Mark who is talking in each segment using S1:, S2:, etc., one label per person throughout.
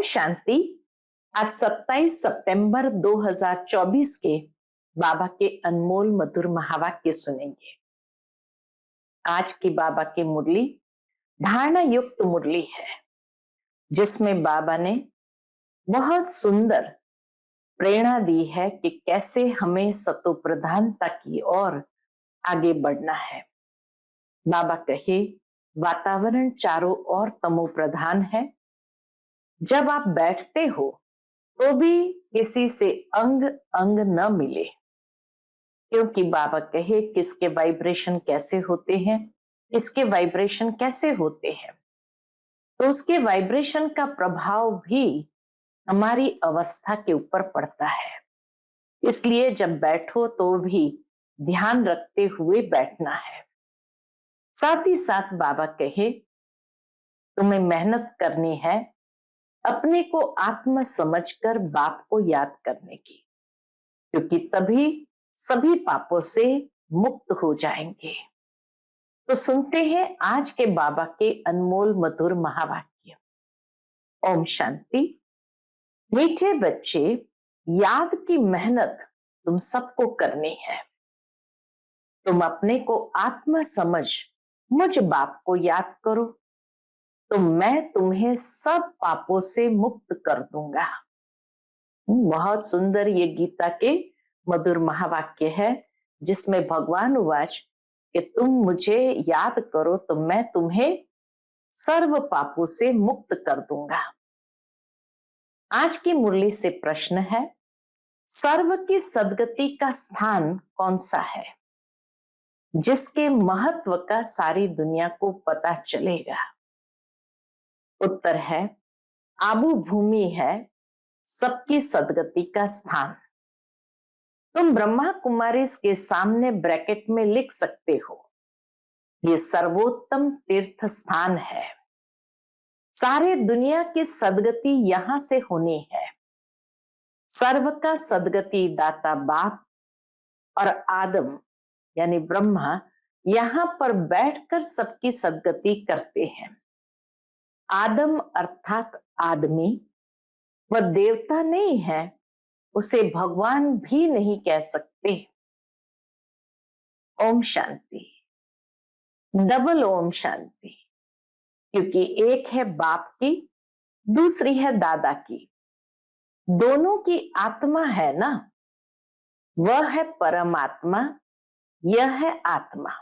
S1: शांति। आज 27 सितंबर 2024 के बाबा के अनमोल मधुर महावाक्य सुनेंगे। आज की बाबा की मुरली धारणा युक्त मुरली है, जिसमें बाबा ने बहुत सुंदर प्रेरणा दी है कि कैसे हमें सतो प्रधानता की ओर आगे बढ़ना है। बाबा कहे, वातावरण चारों ओर तमो प्रधान है। जब आप बैठते हो तो भी किसी से अंग अंग न मिले, क्योंकि बाबा कहे किसके वाइब्रेशन कैसे होते हैं, किसके वाइब्रेशन कैसे होते हैं, तो उसके वाइब्रेशन का प्रभाव भी हमारी अवस्था के ऊपर पड़ता है। इसलिए जब बैठो तो भी ध्यान रखते हुए बैठना है। साथ ही साथ बाबा कहे, तुम्हें मेहनत करनी है अपने को आत्म समझकर बाप को याद करने की, क्योंकि तभी सभी पापों से मुक्त हो जाएंगे। तो सुनते हैं आज के बाबा के अनमोल मधुर महावाक्य। ओम शांति। मीठे बच्चे, याद की मेहनत तुम सबको करनी है। तुम अपने को आत्म समझ मुझ बाप को याद करो तो मैं तुम्हें सब पापों से मुक्त कर दूंगा। बहुत सुंदर ये गीता के मधुर महावाक्य है, जिसमें भगवान उवाच कि तुम मुझे याद करो तो मैं तुम्हें सर्व पापों से मुक्त कर दूंगा। आज की मुरली से प्रश्न है, सर्व की सदगति का स्थान कौन सा है, जिसके महत्व का सारी दुनिया को पता चलेगा? उत्तर है, आबू भूमि है सबकी सदगति का स्थान। तुम ब्रह्मा कुमारी के सामने ब्रैकेट में लिख सकते हो, ये सर्वोत्तम तीर्थ स्थान है। सारे दुनिया की सदगति यहां से होनी है। सर्व का सदगति दाता बाप और आदम यानी ब्रह्मा यहां पर बैठकर सबकी सदगति करते हैं। आदम अर्थात आदमी वह देवता नहीं है, उसे भगवान भी नहीं कह सकते। ओम शांति। डबल ओम शांति, क्योंकि एक है बाप की, दूसरी है दादा की। दोनों की आत्मा है ना, वह है परमात्मा, यह है आत्मा।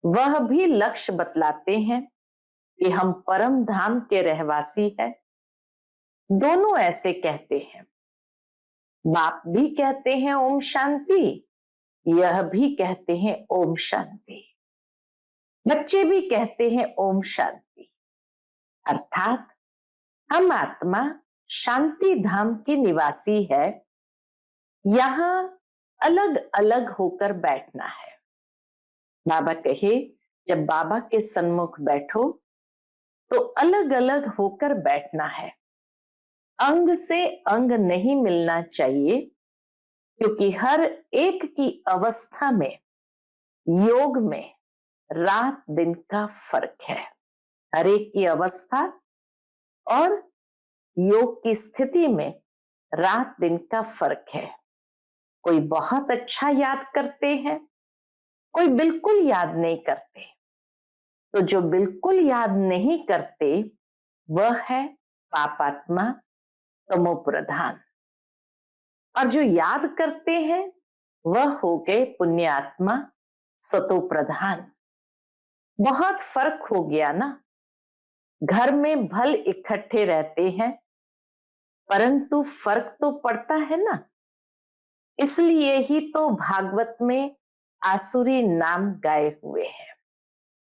S1: वह भी लक्ष्य बतलाते हैं कि हम परम धाम के रहवासी हैं। दोनों ऐसे कहते हैं। बाप भी कहते हैं ओम शांति, यह भी कहते हैं ओम शांति। बच्चे भी कहते हैं ओम शांति, अर्थात हम आत्मा शांति धाम की निवासी है। यहां अलग अलग होकर बैठना है। बाबा कहे, जब बाबा के सन्मुख बैठो तो अलग अलग होकर बैठना है। अंग से अंग नहीं मिलना चाहिए, क्योंकि हर एक की अवस्था में, योग में रात दिन का फर्क है। हर एक की अवस्था और योग की स्थिति में रात दिन का फर्क है। कोई बहुत अच्छा याद करते हैं, कोई बिल्कुल याद नहीं करते। तो जो बिल्कुल याद नहीं करते वह है पापात्मा, तमो प्रधान, और जो याद करते हैं वह हो गए पुण्यात्मा, सतो प्रधान। बहुत फर्क हो गया ना। घर में भल इकट्ठे रहते हैं, परंतु फर्क तो पड़ता है ना। इसलिए ही तो भागवत में आसुरी नाम गाए हुए हैं।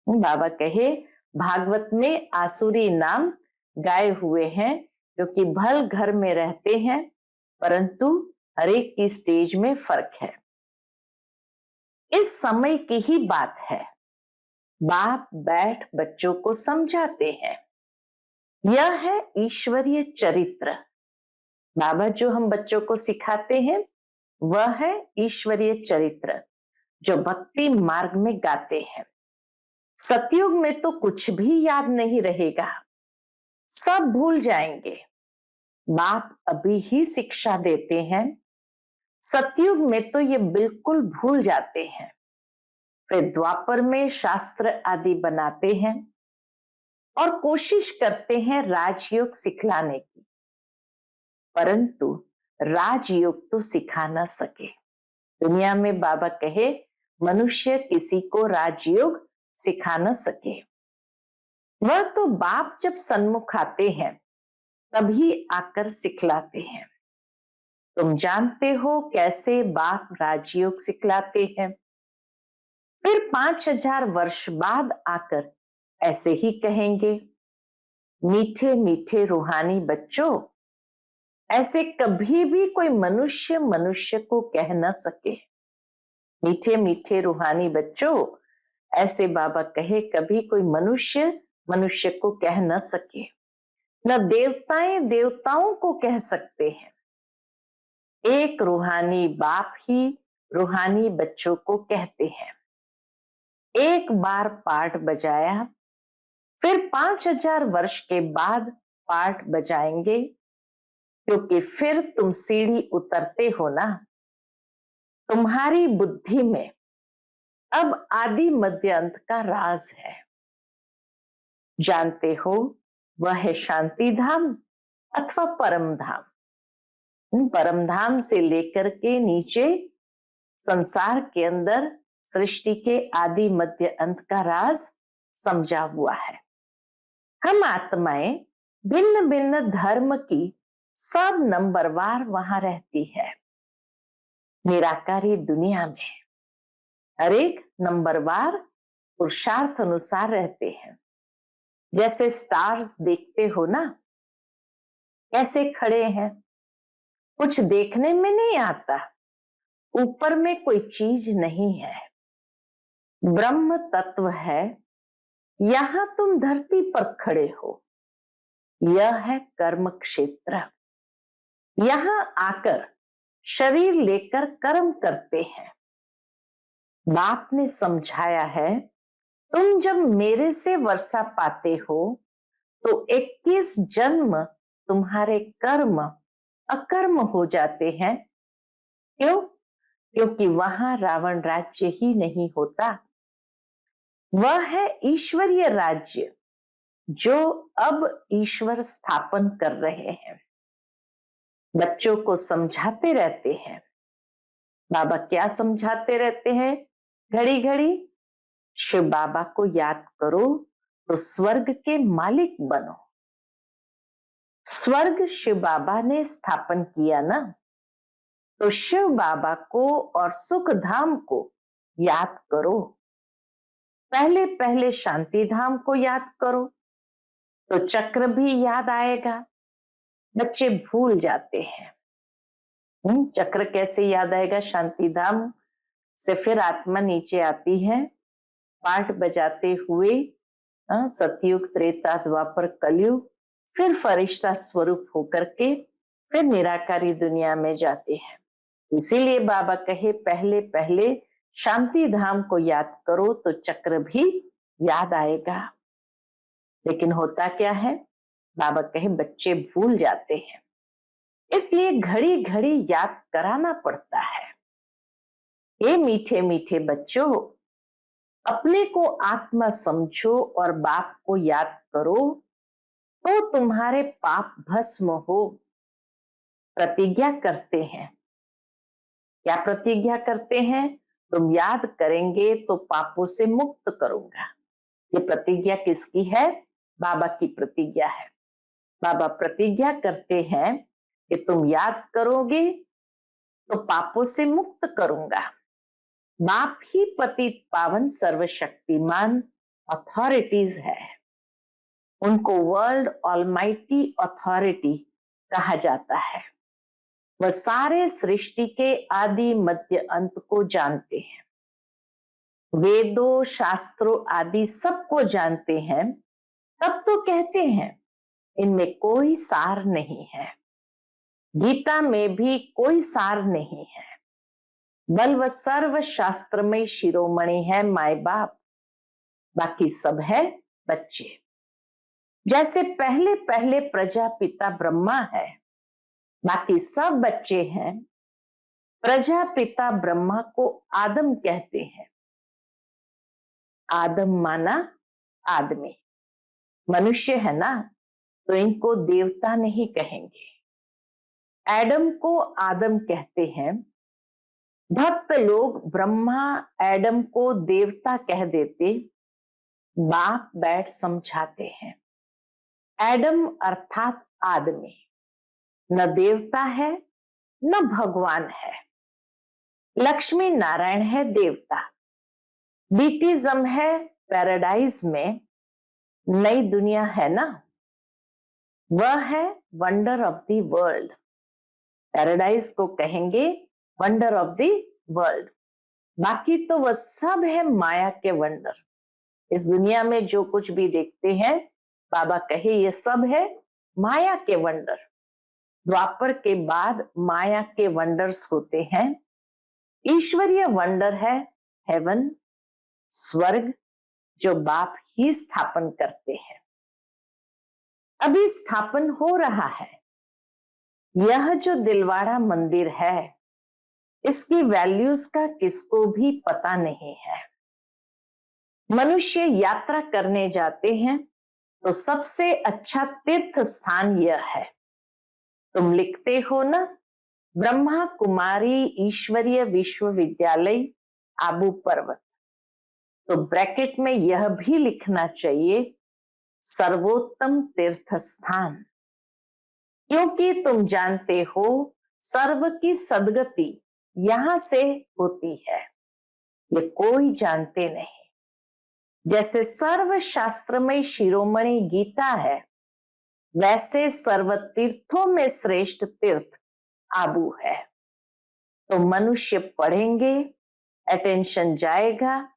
S1: बाबा कहे, भागवत में आसुरी नाम गाए हुए हैं, क्योंकि भल घर में रहते हैं, परंतु हर एक की स्टेज में फर्क है। इस समय की ही बात है। बाप बैठ बच्चों को समझाते हैं। यह है ईश्वरीय चरित्र। बाबा जो हम बच्चों को सिखाते हैं वह है ईश्वरीय चरित्र, जो भक्ति मार्ग में गाते हैं। सतयुग में तो कुछ भी याद नहीं रहेगा, सब भूल जाएंगे। बाप अभी ही शिक्षा देते हैं। सतयुग में तो ये बिल्कुल भूल जाते हैं। फिर द्वापर में शास्त्र आदि बनाते हैं और कोशिश करते हैं राजयोग सिखलाने की, परंतु राजयोग तो सिखा न सके। दुनिया में बाबा कहे मनुष्य किसी को राजयोग सिखा न सके। वह तो बाप जब सन्मुख आते हैं तभी आकर सिखलाते हैं। तुम जानते हो कैसे बाप राजयोग सिखलाते हैं। फिर 5000 वर्ष बाद आकर ऐसे ही कहेंगे, मीठे मीठे रूहानी बच्चों, ऐसे कभी भी कोई मनुष्य मनुष्य को कह न सके। मीठे मीठे रूहानी बच्चों, ऐसे बाबा कहे कभी कोई मनुष्य मनुष्य को कह न सके, न देवताएं देवताओं को कह सकते हैं। एक रूहानी बाप ही रूहानी बच्चों को कहते हैं। एक बार पाठ बजाया, फिर 5000 वर्ष के बाद पाठ बजाएंगे, क्योंकि फिर तुम सीढ़ी उतरते हो ना। तुम्हारी बुद्धि में अब आदि मध्य अंत का राज है। जानते हो वह है शांति धाम अथवा परम धाम। परम धाम से लेकर के नीचे संसार के अंदर सृष्टि के आदि मध्य अंत का राज समझा हुआ है। हम आत्माएं भिन्न भिन्न धर्म की सब नंबरवार वहां रहती है। निराकारी दुनिया में हर एक नंबरवार पुरुषार्थ अनुसार रहते हैं। जैसे स्टार्स देखते हो ना, कैसे खड़े हैं, कुछ देखने में नहीं आता, ऊपर में कोई चीज नहीं है, ब्रह्म तत्व है। यहां तुम धरती पर खड़े हो, यह है कर्म क्षेत्र। यहां आकर शरीर लेकर कर्म करते हैं। बाप ने समझाया है, तुम जब मेरे से वर्षा पाते हो तो 21 जन्म तुम्हारे कर्म अकर्म हो जाते हैं। क्यों? क्योंकि वहां रावण राज्य ही नहीं होता। वह है ईश्वरीय राज्य जो अब ईश्वर स्थापन कर रहे हैं। बच्चों को समझाते रहते हैं। बाबा क्या समझाते रहते हैं? घड़ी घड़ी शिव बाबा को याद करो तो स्वर्ग के मालिक बनो। स्वर्ग शिव बाबा ने स्थापन किया ना, तो शिव बाबा को और सुख धाम को याद करो। पहले पहले शांति धाम को याद करो तो चक्र भी याद आएगा। बच्चे भूल जाते हैं। चक्र कैसे याद आएगा? शांति धाम से फिर आत्मा नीचे आती है, पाठ बजाते हुए सतयुग त्रेता द्वापर कलयुग, फिर फरिश्ता स्वरूप होकर के फिर निराकारी दुनिया में जाते हैं। इसीलिए बाबा कहे पहले पहले शांति धाम को याद करो तो चक्र भी याद आएगा। लेकिन होता क्या है? बाबा कहे बच्चे भूल जाते हैं, इसलिए घड़ी घड़ी याद कराना पड़ता है। ये मीठे मीठे बच्चों, अपने को आत्मा समझो और बाप को याद करो तो तुम्हारे पाप भस्म हो। प्रतिज्ञा करते हैं। क्या प्रतिज्ञा करते हैं? तुम याद करेंगे तो पापों से मुक्त करूंगा। ये प्रतिज्ञा किसकी है? बाबा की प्रतिज्ञा है। बाबा प्रतिज्ञा करते हैं कि तुम याद करोगे तो पापों से मुक्त करूंगा। बाप ही पतित पावन सर्वशक्तिमान अथॉरिटीज है। उनको वर्ल्ड ऑलमाइटी अथॉरिटी कहा जाता है। वह सारे सृष्टि के आदि मध्य अंत को जानते हैं। वेदों शास्त्रों आदि सबको जानते हैं। तब तो कहते हैं इनमें कोई सार नहीं है। गीता में भी कोई सार नहीं है। बल व सर्व शास्त्र में शिरोमणि है माय बाप, बाकी सब है बच्चे। जैसे पहले पहले प्रजापिता ब्रह्मा है, बाकी सब बच्चे हैं। प्रजापिता ब्रह्मा को आदम कहते हैं। आदम माना आदमी, मनुष्य है ना, तो इनको देवता नहीं कहेंगे। एडम को आदम कहते हैं। भक्त लोग ब्रह्मा एडम को देवता कह देते, बाप बैठ समझाते हैं। एडम अर्थात आदमी न देवता है न भगवान है। लक्ष्मी नारायण है देवता। बीटिज्म है पैराडाइज में, नई दुनिया है ना, वह है wonder of the world. Paradise को कहेंगे वंडर ऑफ द वर्ल्ड। बाकी तो वह सब है माया के वंडर। इस दुनिया में जो कुछ भी देखते हैं, बाबा कहे ये सब है माया के वंडर। द्वापर के बाद माया के वंडर्स होते हैं। ईश्वरीय वंडर है हेवन, स्वर्ग, जो बाप ही स्थापन करते हैं। अभी स्थापन हो रहा है। यह जो दिलवाड़ा मंदिर है, इसकी वैल्यूज का किसको भी पता नहीं है। मनुष्य यात्रा करने जाते हैं तो सबसे अच्छा तीर्थ स्थान यह है। तुम लिखते हो ना, ब्रह्मा कुमारी ईश्वरीय विश्वविद्यालय आबू पर्वत, तो ब्रैकेट में यह भी लिखना चाहिए सर्वोत्तम तीर्थ स्थान, क्योंकि तुम जानते हो सर्व की सदगति यहां से होती है। ये कोई जानते नहीं। जैसे सर्व शास्त्रमय शिरोमणि गीता है, वैसे सर्व तीर्थों में श्रेष्ठ तीर्थ आबू है। तो मनुष्य पढ़ेंगे, अटेंशन जाएगा,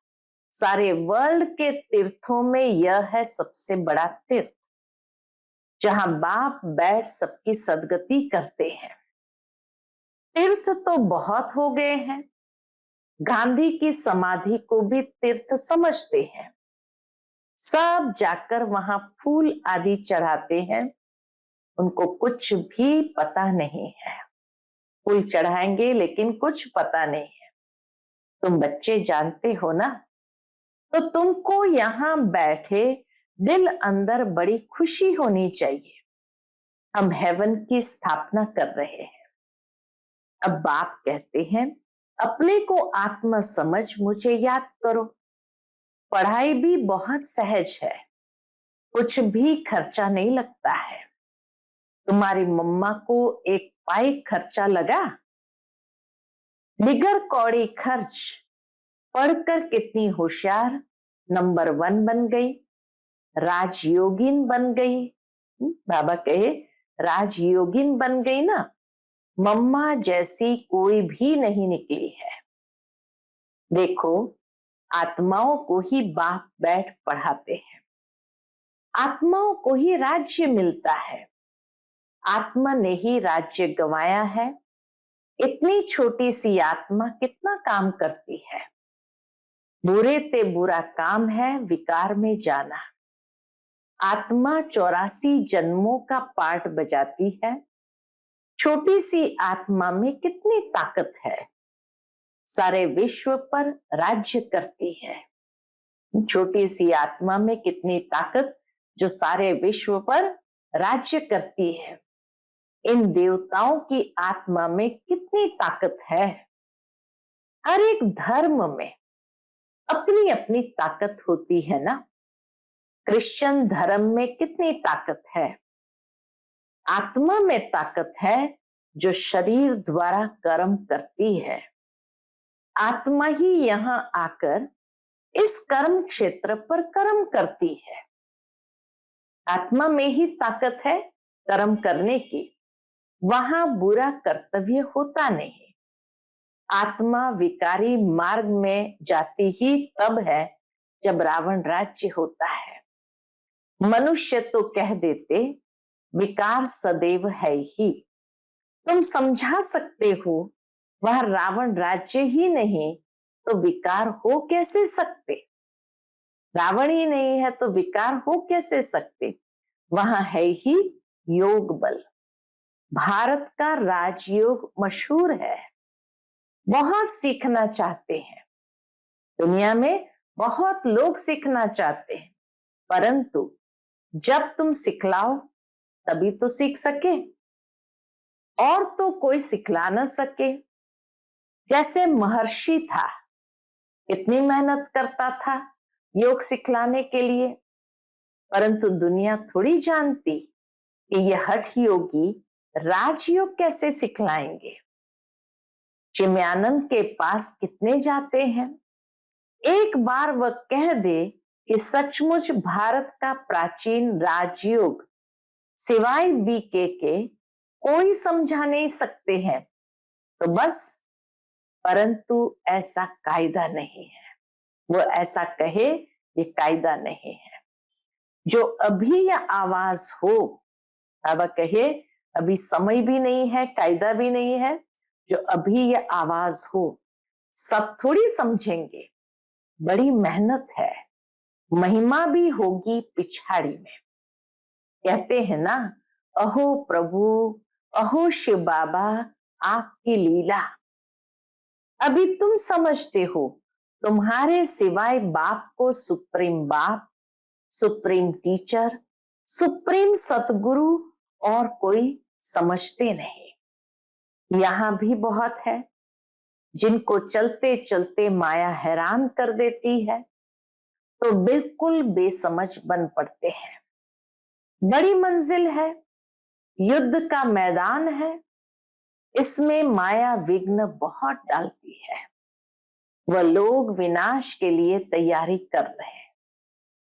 S1: सारे वर्ल्ड के तीर्थों में यह है सबसे बड़ा तीर्थ, जहां बाप बैठ सबकी सदगति करते हैं। तीर्थ तो बहुत हो गए हैं। गांधी की समाधि को भी तीर्थ समझते हैं। सब जाकर वहां फूल आदि चढ़ाते हैं। उनको कुछ भी पता नहीं है। फूल चढ़ाएंगे लेकिन कुछ पता नहीं है। तुम बच्चे जानते हो ना, तो तुमको यहां बैठे दिल अंदर बड़ी खुशी होनी चाहिए। हम हेवन की स्थापना कर रहे हैं। अब बाप कहते हैं, अपने को आत्मा समझ मुझे याद करो। पढ़ाई भी बहुत सहज है, कुछ भी खर्चा नहीं लगता है। तुम्हारी मम्मा को एक पाई खर्चा लगा? निगर कौड़ी खर्च, पढ़कर कितनी होशियार नंबर 1 बन गई, राजयोगिन बन गई। बाबा कहे राजयोगिन बन गई ना, मम्मा जैसी कोई भी नहीं निकली है। देखो, आत्माओं को ही बाप बैठ पढ़ाते हैं। आत्माओं को ही राज्य मिलता है। आत्मा ने ही राज्य गंवाया है। इतनी छोटी सी आत्मा कितना काम करती है। बुरे ते बुरा काम है विकार में जाना। आत्मा 84 जन्मों का पार्ट बजाती है। छोटी सी आत्मा में कितनी ताकत है, सारे विश्व पर राज्य करती है। छोटी सी आत्मा में कितनी ताकत, जो सारे विश्व पर राज्य करती है। इन देवताओं की आत्मा में कितनी ताकत है। हर एक धर्म में अपनी अपनी ताकत होती है ना। क्रिश्चियन धर्म में कितनी ताकत है। आत्मा में ताकत है जो शरीर द्वारा कर्म करती है। आत्मा ही यहां आकर इस कर्म क्षेत्र पर कर्म करती है। आत्मा में ही ताकत है कर्म करने की। वहां बुरा कर्तव्य होता नहीं। आत्मा विकारी मार्ग में जाती ही तब है जब रावण राज्य होता है। मनुष्य तो कह देते विकार सदैव है ही। तुम समझा सकते हो, वह रावण राज्य ही नहीं तो विकार हो कैसे सकते। रावण ही नहीं है तो विकार हो कैसे सकते। वहां है ही योग बल। भारत का राजयोग मशहूर है, बहुत सीखना चाहते हैं, दुनिया में बहुत लोग सीखना चाहते हैं, परंतु जब तुम सिखलाओ तभी तो सीख सके, और तो कोई सिखला न सके। जैसे महर्षि था, कितनी मेहनत करता था योग सिखलाने के लिए, परंतु दुनिया थोड़ी जानती कि ये हठ योगी राजयोग कैसे सिखलाएंगे। चिमयानंद के पास कितने जाते हैं, एक बार वह कह दे कि सचमुच भारत का प्राचीन राजयोग सिवाय बीके के कोई समझा नहीं सकते हैं तो बस, परंतु ऐसा कायदा नहीं है। वो ऐसा कहे ये कायदा नहीं है। जो अभी यह आवाज हो, अब कहे अभी समय भी नहीं है, कायदा भी नहीं है, जो अभी यह आवाज हो सब थोड़ी समझेंगे, बड़ी मेहनत है, महिमा भी होगी पिछाड़ी में। कहते हैं ना, अहो प्रभु, अहो शिव बाबा आपकी लीला। अभी तुम समझते हो तुम्हारे सिवाय बाप को सुप्रीम बाप, सुप्रीम टीचर, सुप्रीम सतगुरु और कोई समझते नहीं। यहां भी बहुत है जिनको चलते चलते माया हैरान कर देती है तो बिल्कुल बेसमझ बन पड़ते हैं। बड़ी मंजिल है, युद्ध का मैदान है, इसमें माया विघ्न बहुत डालती है। वह लोग विनाश के लिए तैयारी कर रहे हैं।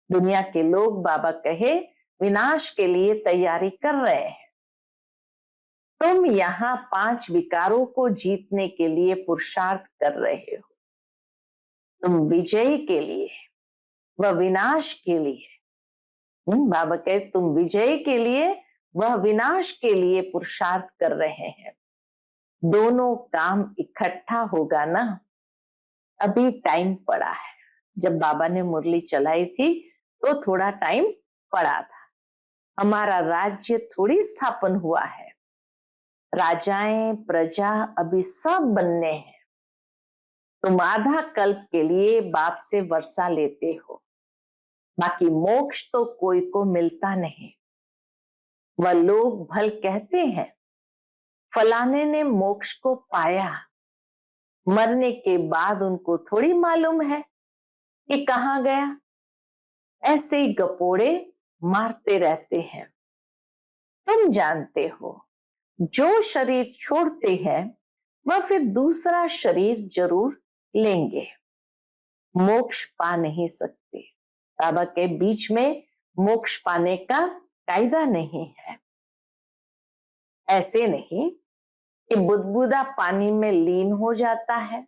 S1: दुनिया के लोग बाबा कहे विनाश के लिए तैयारी कर रहे हैं। तुम यहाँ 5 विकारों को जीतने के लिए पुरुषार्थ कर रहे हो। तुम विजय के लिए, वह विनाश के लिए। बाबा कहे तुम विजय के लिए, वह विनाश के लिए पुरुषार्थ कर रहे हैं। दोनों काम इकट्ठा होगा ना। अभी टाइम पड़ा है। जब बाबा ने मुरली चलाई थी तो थोड़ा टाइम पड़ा था। हमारा राज्य थोड़ी स्थापन हुआ है। राजाएं, प्रजा अभी सब बनने हैं। तुम आधा कल्प के लिए बाप से वर्षा लेते हो, बाकी मोक्ष तो कोई को मिलता नहीं। वह लोग भल कहते हैं फलाने ने मोक्ष को पाया, मरने के बाद उनको थोड़ी मालूम है कि कहां गया। ऐसे ही गपोड़े मारते रहते हैं। तुम जानते हो जो शरीर छोड़ते हैं वह फिर दूसरा शरीर जरूर लेंगे, मोक्ष पा नहीं सकते। बाबा के बीच में मोक्ष पाने का कायदा नहीं है। ऐसे नहीं कि बुदबुदा पानी में लीन हो जाता है।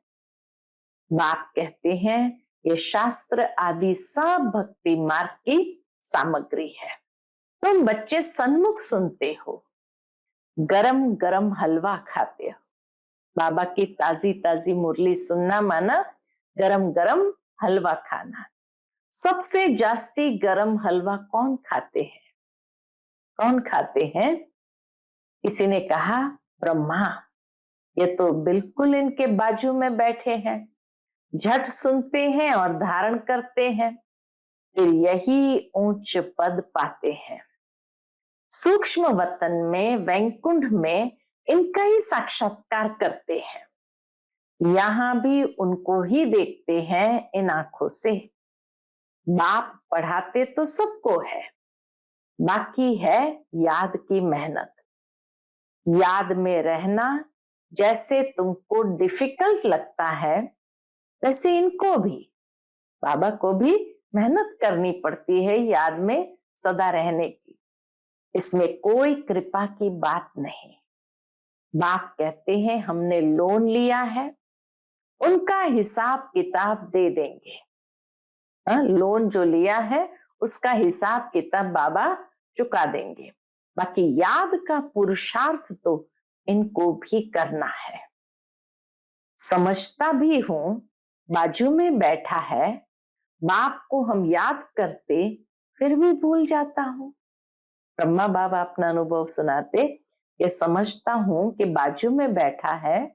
S1: बाप कहते हैं ये शास्त्र आदि सब भक्ति मार्ग की सामग्री है। तुम बच्चे सन्मुख सुनते हो, गरम गरम हलवा खाते हो। बाबा की ताजी ताजी मुरली सुनना माना गरम गरम हलवा खाना। सबसे जास्ती गरम हलवा कौन खाते हैं? कौन खाते हैं? किसी ने कहा ब्रह्मा। ये तो बिल्कुल इनके बाजू में बैठे हैं, झट सुनते हैं और धारण करते हैं, फिर यही ऊंच पद पाते हैं। सूक्ष्म वतन में, वैकुंठ में इनका ही साक्षात्कार करते हैं। यहां भी उनको ही देखते हैं इन आंखों से। बाप पढ़ाते तो सबको है, बाकी है याद की मेहनत। याद में रहना जैसे तुमको डिफिकल्ट लगता है, वैसे इनको भी, बाबा को भी मेहनत करनी पड़ती है याद में सदा रहने की। इसमें कोई कृपा की बात नहीं। बाप कहते हैं हमने लोन लिया है, उनका हिसाब किताब दे देंगे। लोन जो लिया है उसका हिसाब किताब बाबा चुका देंगे। बाकी याद का पुरुषार्थ तो इनको भी करना है। समझता भी हूं, बाजू में बैठा है, बाप को हम याद करते फिर भी भूल जाता हूं। ब्रह्मा बाबा अपना अनुभव सुनाते, ये समझता हूं कि बाजू में बैठा है,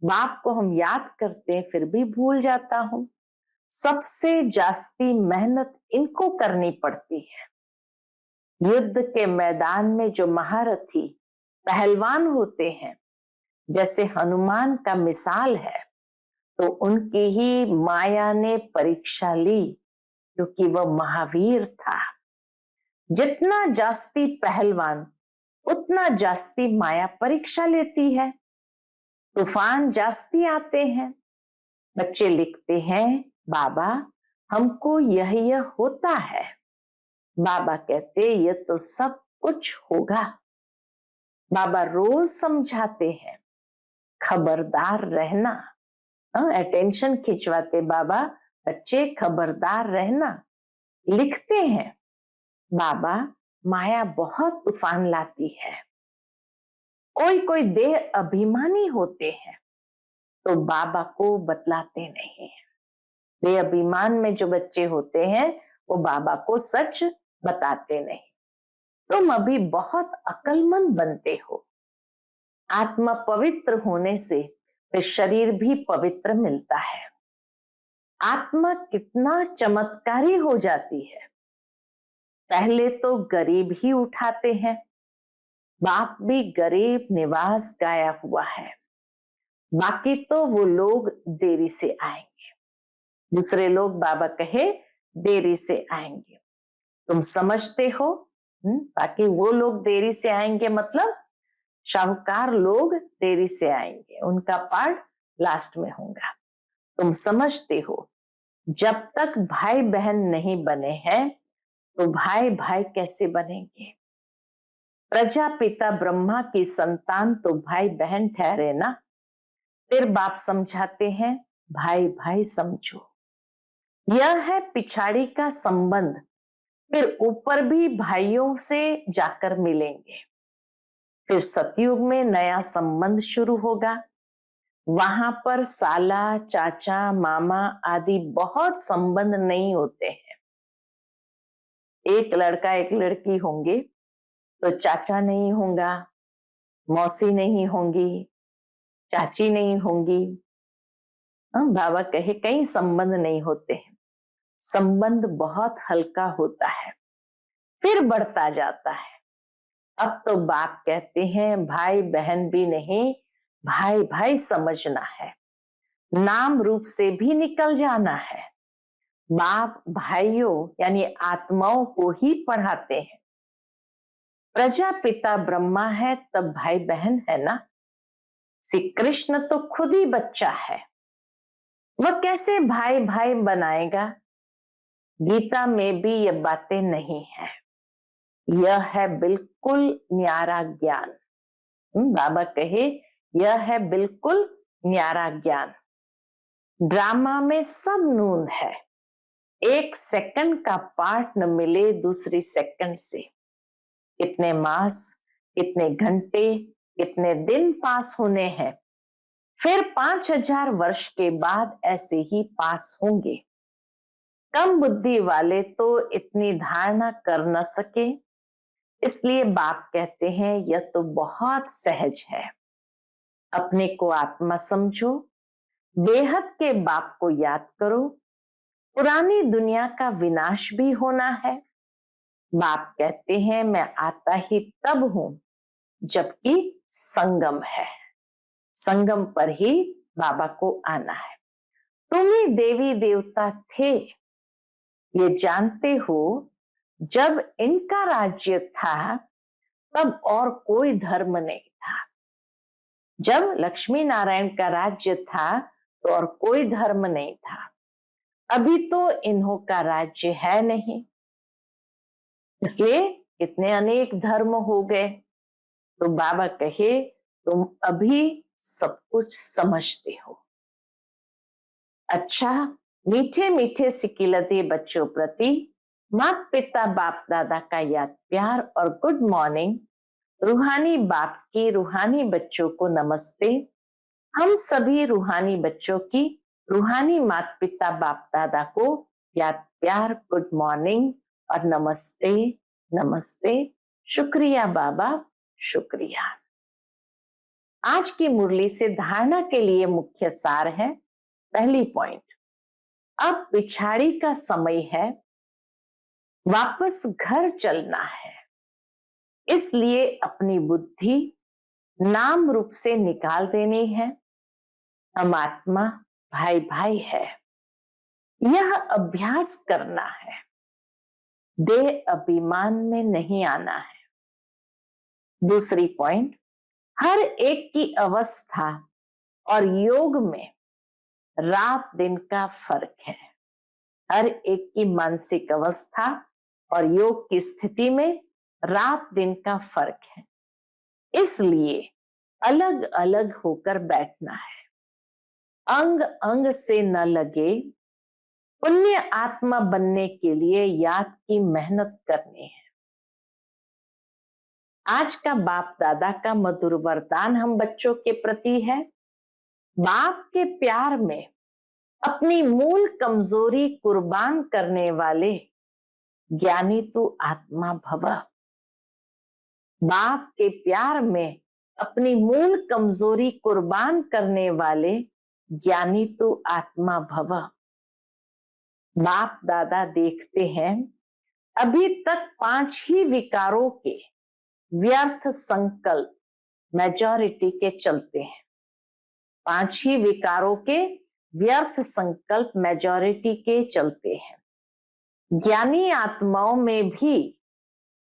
S1: बाप को हम याद करते हैं फिर भी भूल जाता हूं। सबसे जास्ती मेहनत इनको करनी पड़ती है। युद्ध के मैदान में जो महारथी पहलवान होते हैं, जैसे हनुमान का मिसाल है, तो उनकी ही माया ने परीक्षा ली, क्योंकि वह महावीर था। जितना जास्ती पहलवान उतना जास्ती माया परीक्षा लेती है। तूफान जास्ती आते हैं। बच्चे लिखते हैं, बाबा हमको यह होता है। बाबा कहते ये तो सब कुछ होगा। बाबा रोज समझाते हैं, खबरदार रहना। अटेंशन खिंचवाते बाबा, बच्चे खबरदार रहना। लिखते हैं, बाबा माया बहुत तूफान लाती है। कोई कोई देह अभिमानी होते हैं तो बाबा को बतलाते नहीं है। देह अभिमान में जो बच्चे होते हैं वो बाबा को सच बताते नहीं। तुम अभी बहुत अक्लमंद बनते हो। आत्मा पवित्र होने से फिर शरीर भी पवित्र मिलता है। आत्मा कितना चमत्कारी हो जाती है। पहले तो गरीब ही उठाते हैं। बाप भी गरीब निवास गाया हुआ है। बाकी तो वो लोग देरी से आएंगे। दूसरे लोग बाबा कहे देरी से आएंगे। तुम समझते हो? बाकी वो लोग देरी से आएंगे मतलब शाहूकार लोग देरी से आएंगे, उनका पार्ट लास्ट में होगा। तुम समझते हो, जब तक भाई बहन नहीं बने हैं तो भाई भाई कैसे बनेंगे? प्रजापिता ब्रह्मा की संतान तो भाई बहन ठहरे ना। फिर बाप समझाते हैं, भाई भाई समझो। यह है पिछाड़ी का संबंध। फिर ऊपर भी भाइयों से जाकर मिलेंगे। फिर सतयुग में नया संबंध शुरू होगा। वहां पर साला, चाचा, मामा आदि बहुत संबंध नहीं होते हैं। एक लड़का एक लड़की होंगे तो चाचा नहीं होगा, मौसी नहीं होंगी, चाची नहीं होंगी। बाबा कहे कई संबंध नहीं होते हैं। संबंध बहुत हल्का होता है, फिर बढ़ता जाता है। अब तो बाप कहते हैं भाई बहन भी नहीं, भाई भाई समझना है। नाम रूप से भी निकल जाना है। बाप भाइयों यानी आत्माओं को ही पढ़ाते हैं। प्रजापिता ब्रह्मा है तब भाई बहन है ना। श्री कृष्ण तो खुद ही बच्चा है, वह कैसे भाई भाई बनाएगा? गीता में भी ये बातें नहीं है। यह है बिल्कुल न्यारा ज्ञान। बाबा कहे यह है बिल्कुल न्यारा ज्ञान। ड्रामा में सब नून है। एक सेकंड का पार्ट न मिले दूसरी सेकंड से। कितने मास, कितने घंटे, कितने दिन पास होने हैं, फिर 5000 वर्ष के बाद ऐसे ही पास होंगे। कम बुद्धि वाले तो इतनी धारणा कर न सके, इसलिए बाप कहते हैं यह तो बहुत सहज है। अपने को आत्मा समझो, बेहद के बाप को याद करो। पुरानी दुनिया का विनाश भी होना है। बाप कहते हैं मैं आता ही तब हूं जबकि संगम है। संगम पर ही बाबा को आना है। तुम ही देवी देवता थे, ये जानते हो। जब इनका राज्य था तब और कोई धर्म नहीं था। जब लक्ष्मी नारायण का राज्य था तो और कोई धर्म नहीं था। अभी तो इन्हों का राज्य है नहीं, इसलिए इतने अनेक धर्म हो गए। तो बाबा कहे तुम अभी सब कुछ समझते हो। अच्छा, मीठे मीठे सिकिलते बच्चों प्रति माता पिता बाप दादा का याद प्यार और गुड मॉर्निंग। रूहानी बाप की रूहानी बच्चों को नमस्ते। हम सभी रूहानी बच्चों की रूहानी माता पिता बाप दादा को याद प्यार, गुड मॉर्निंग और नमस्ते नमस्ते। शुक्रिया बाबा, शुक्रिया। आज की मुरली से धारणा के लिए मुख्य सार है। पहली पॉइंट, अब पिछाड़ी का समय है, वापस घर चलना है, इसलिए अपनी बुद्धि नाम रूप से निकाल देनी है। हम आत्मा भाई भाई है, यह अभ्यास करना है, देह अभिमान में नहीं आना है। दूसरी पॉइंट, हर एक की अवस्था और योग में रात दिन का फर्क है। हर एक की मानसिक अवस्था और योग की स्थिति में रात दिन का फर्क है, इसलिए अलग अलग होकर बैठना है। अंग अंग से न लगे, पुण्य आत्मा बनने के लिए याद की मेहनत करनी है। आज का बाप दादा का मधुर वरदान हम बच्चों के प्रति है। बाप के प्यार में अपनी मूल कमजोरी कुर्बान करने वाले ज्ञानी तू आत्मा भव। बाप के प्यार में अपनी मूल कमजोरी कुर्बान करने वाले ज्ञानी तू आत्मा भव। बाप दादा देखते हैं, अभी तक 5 ही विकारों के व्यर्थ संकल्प मेजॉरिटी के चलते हैं। 5 ही विकारों के व्यर्थ संकल्प मेजॉरिटी के चलते हैं। ज्ञानी आत्माओं में भी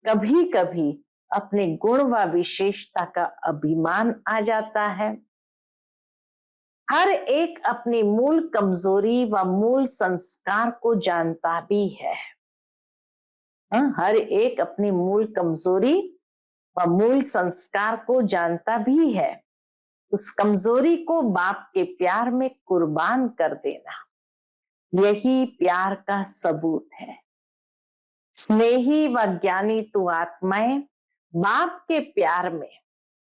S1: कभी कभी अपने गुण व विशेषता का अभिमान आ जाता है। हर एक अपनी मूल कमजोरी व मूल संस्कार को जानता भी है। हर एक अपनी मूल कमजोरी व मूल संस्कार को जानता भी है। उस कमजोरी को बाप के प्यार में कुर्बान कर देना, यही प्यार का सबूत है। स्नेही व ज्ञानी तू आत्माएं बाप के प्यार में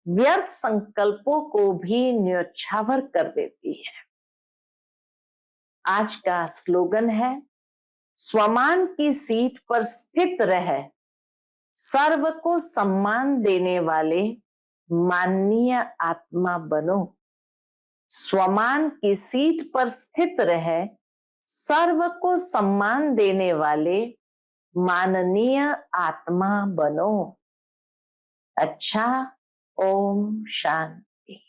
S1: व्यर्थ संकल्पों को भी न्योछावर कर देती है। आज का स्लोगन है, स्वमान की सीट पर स्थित रह, सर्व को सम्मान देने वाले माननीय आत्मा बनो। स्वमान की सीट पर स्थित रह, सर्व को सम्मान देने वाले माननीय आत्मा बनो। अच्छा, ओम शांति।